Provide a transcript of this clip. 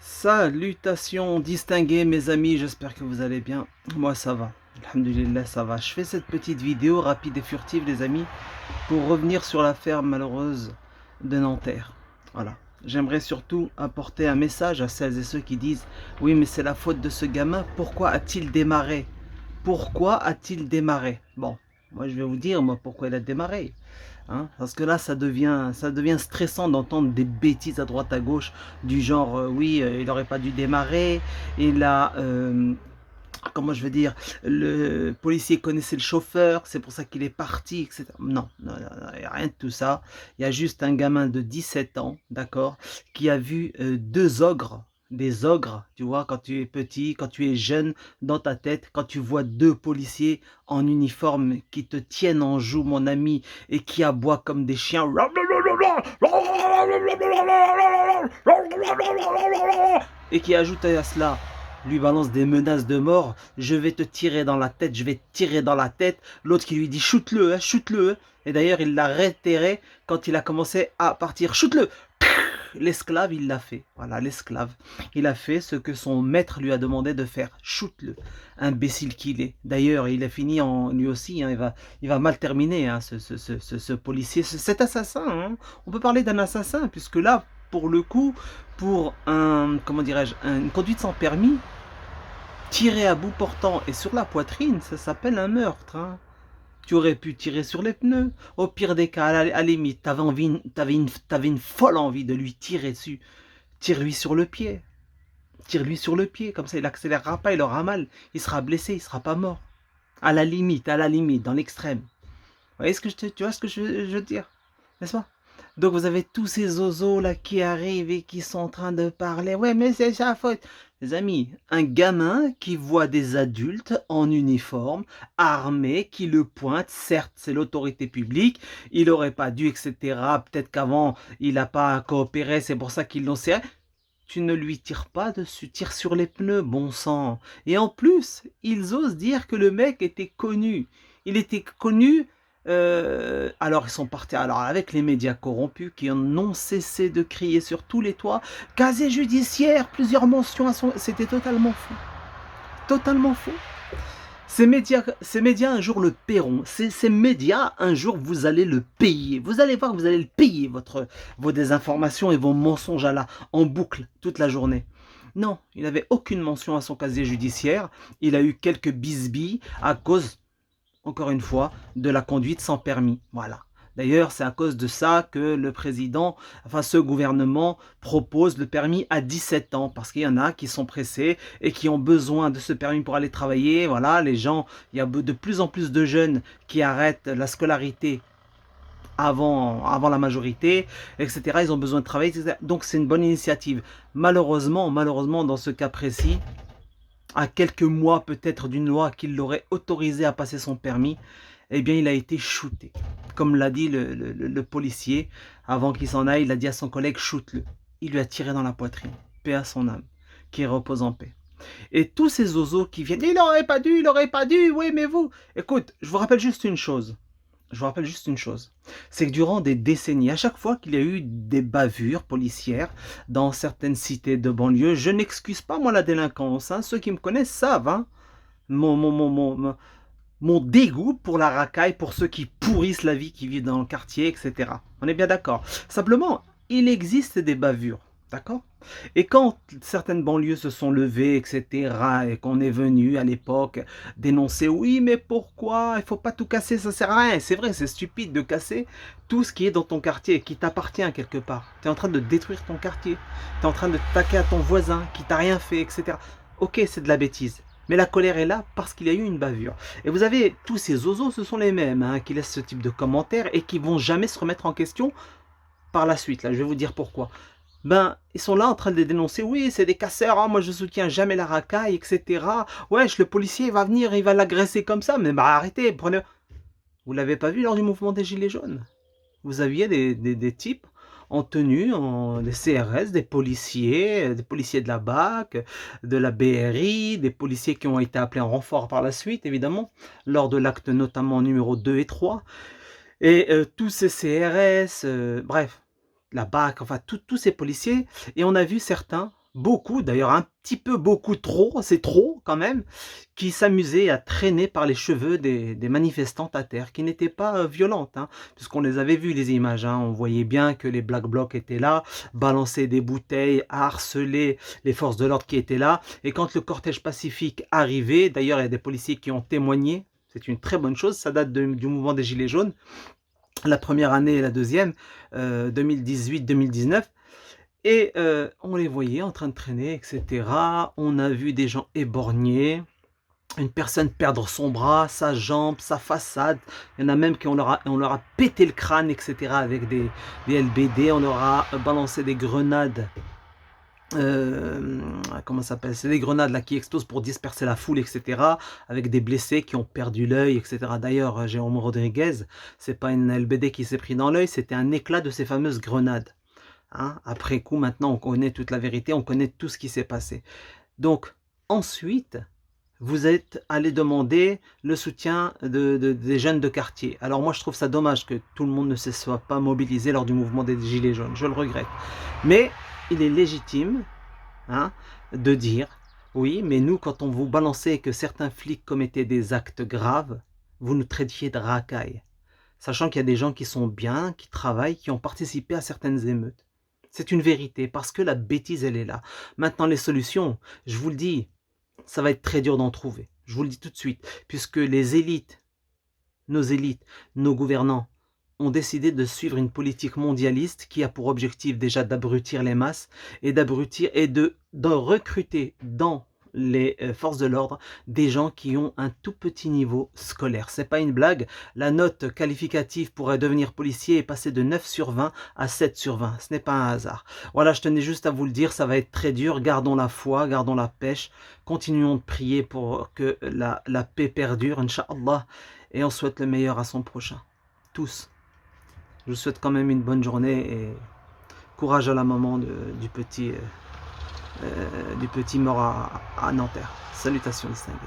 Salutations distingués mes amis, j'espère que vous allez bien. Moi ça va, alhamdoulilah ça va. Je fais cette petite vidéo rapide et furtive les amis pour revenir sur l'affaire malheureuse de Nanterre. Voilà, j'aimerais surtout apporter un message à celles et ceux qui disent oui mais c'est la faute de ce gamin, pourquoi a-t-il démarré? Pourquoi a-t-il démarré? Bon, moi je vais vous dire moi pourquoi il a démarré. Hein, parce que là, ça devient stressant d'entendre des bêtises à droite à gauche, du genre, oui, il n'aurait pas dû démarrer, il a, comment je veux dire, le policier connaissait le chauffeur, c'est pour ça qu'il est parti, etc. Non, non, il n'y a rien de tout ça. Il y a juste un gamin de 17 ans, d'accord, qui a vu deux ogres, des ogres, tu vois, quand tu es petit, quand tu es jeune, dans ta tête, quand tu vois deux policiers en uniforme qui te tiennent en joue, mon ami, et qui aboient comme des chiens, et qui ajoutent à cela, lui balance des menaces de mort, je vais te tirer dans la tête, je vais te tirer dans la tête, l'autre qui lui dit shoot-le, hein, shoot-le, et d'ailleurs il l'a réitéré quand il a commencé à partir, shoot-le. L'esclave, il l'a fait. Voilà, l'esclave. Il a fait ce que son maître lui a demandé de faire. Shoot-le. Imbécile qu'il est. D'ailleurs, il a fini en lui aussi. Hein, il va mal terminer, hein, ce policier, cet assassin. Hein. On peut parler d'un assassin, puisque là, pour le coup, pour un, comment dirais-je, une conduite sans permis, tirer à bout portant et sur la poitrine, ça s'appelle un meurtre. Hein. Tu aurais pu tirer sur les pneus. Au pire des cas, à la limite, t'avais une folle envie de lui tirer dessus. Tire-lui sur le pied. Tire-lui sur le pied. Comme ça, il accélérera pas, il aura mal. Il sera blessé, il sera pas mort. À la limite, dans l'extrême. Tu vois ce que je veux dire? N'est-ce pas? Donc vous avez tous ces oiseaux là qui arrivent et qui sont en train de parler. Ouais, mais c'est sa faute. Les amis, un gamin qui voit des adultes en uniforme, armés, qui le pointent, certes c'est l'autorité publique, il n'aurait pas dû, etc. Peut-être qu'avant il n'a pas coopéré, c'est pour ça qu'ils l'ont serré. Tu ne lui tires pas dessus, tire sur les pneus, bon sang. Et en plus, ils osent dire que le mec était connu. Il était connu, alors ils sont partis alors avec les médias corrompus qui n'ont cessé de crier sur tous les toits. Casier judiciaire, plusieurs mentions à son... C'était totalement faux. Totalement faux. Ces médias un jour le paieront. Ces médias, un jour, vous allez le payer. Vous allez voir, vous allez le payer, vos désinformations et vos mensonges à en boucle toute la journée. Non, il n'avait aucune mention à son casier judiciaire. Il a eu quelques bisbilles à cause, encore une fois, de la conduite sans permis. Voilà. D'ailleurs, c'est à cause de ça que le président, enfin ce gouvernement, propose le permis à 17 ans. Parce qu'il y en a qui sont pressés et qui ont besoin de ce permis pour aller travailler. Voilà, les gens, il y a de plus en plus de jeunes qui arrêtent la scolarité avant la majorité, etc. Ils ont besoin de travailler, etc. Donc c'est une bonne initiative. Malheureusement, dans ce cas précis, à quelques mois peut-être d'une loi qui l'aurait autorisé à passer son permis, eh bien il a été shooté. Comme l'a dit le policier, avant qu'il s'en aille, il a dit à son collègue, shoot-le. Il lui a tiré dans la poitrine. Paix à son âme, qui repose en paix. Et tous ces oiseaux qui viennent, il aurait pas dû, oui mais vous. Écoute, je vous rappelle juste une chose. C'est que durant des décennies, à chaque fois qu'il y a eu des bavures policières dans certaines cités de banlieue, je n'excuse pas moi la délinquance, hein, ceux qui me connaissent savent, hein, mon, mon, mon, mon, mon dégoût pour la racaille, pour ceux qui pourrissent la vie, qui vivent dans le quartier, etc. On est bien d'accord. Simplement, il existe des bavures, d'accord? Et quand certaines banlieues se sont levées, etc., et qu'on est venu à l'époque dénoncer, oui, mais pourquoi? Il faut pas tout casser, ça sert à rien. C'est vrai, c'est stupide de casser tout ce qui est dans ton quartier, qui t'appartient quelque part. Tu es en train de détruire ton quartier. Tu es en train de taquer à ton voisin, qui t'a rien fait, etc. Ok, c'est de la bêtise. Mais la colère est là parce qu'il y a eu une bavure. Et vous avez tous ces oiseaux, ce sont les mêmes, hein, qui laissent ce type de commentaires et qui vont jamais se remettre en question par la suite. Là, je vais vous dire pourquoi. Ben, ils sont là en train de dénoncer, oui, c'est des casseurs, hein, moi je soutiens jamais la racaille, etc. Wesh, le policier va venir, il va l'agresser comme ça, mais bah arrêtez, prenez... Vous l'avez pas vu lors du mouvement des Gilets jaunes? Vous aviez des types en tenue, des CRS, des policiers de la BAC, de la BRI, des policiers qui ont été appelés en renfort par la suite, évidemment, lors de l'acte notamment numéro 2 et 3. Et tous ces CRS, bref, la BAC, enfin tous ces policiers, et on a vu certains beaucoup, d'ailleurs un petit peu beaucoup trop, c'est trop quand même, qui s'amusaient à traîner par les cheveux des manifestantes à terre, qui n'étaient pas violentes, hein, puisqu'on les avait vues les images, hein, on voyait bien que les Black Blocs étaient là, balançaient des bouteilles, harcelaient les forces de l'ordre qui étaient là, et quand le cortège pacifique arrivait, d'ailleurs il y a des policiers qui ont témoigné, c'est une très bonne chose, ça date du mouvement des Gilets jaunes, la première année et la deuxième, 2018-2019, et on les voyait en train de traîner, etc. On a vu des gens éborgnés, une personne perdre son bras, sa jambe, sa façade. Il y en a même qui on leur a pété le crâne, etc. avec des LBD. On leur a balancé des grenades. Comment ça s'appelle? C'est des grenades là qui explosent pour disperser la foule, etc. Avec des blessés qui ont perdu l'œil, etc. D'ailleurs, Jérôme Rodriguez, c'est pas une LBD qui s'est pris dans l'œil, c'était un éclat de ces fameuses grenades. Hein, après coup, maintenant, on connaît toute la vérité, on connaît tout ce qui s'est passé. Donc, ensuite, vous êtes allé demander le soutien des jeunes de quartier. Alors moi, je trouve ça dommage que tout le monde ne se soit pas mobilisé lors du mouvement des Gilets jaunes. Je le regrette. Mais il est légitime, hein, de dire, oui, mais nous, quand on vous balançait que certains flics commettaient des actes graves, vous nous traitiez de racailles. Sachant qu'il y a des gens qui sont bien, qui travaillent, qui ont participé à certaines émeutes. C'est une vérité, parce que la bêtise, elle est là. Maintenant, les solutions, je vous le dis, ça va être très dur d'en trouver. Je vous le dis tout de suite, puisque les élites, nos gouvernants, ont décidé de suivre une politique mondialiste qui a pour objectif déjà d'abrutir les masses et de recruter dans les forces de l'ordre des gens qui ont un tout petit niveau scolaire. C'est pas une blague, la note qualificative pour devenir policier est passée de 9 sur 20 à 7 sur 20, ce n'est pas un hasard. Voilà, je tenais juste à vous le dire, ça va être très dur, gardons la foi, gardons la pêche, continuons de prier pour que la paix perdure, Inch'Allah, et on souhaite le meilleur à son prochain. Tous. Je vous souhaite quand même une bonne journée et courage à la maman du petit mort à Nanterre. Salutations distinguées.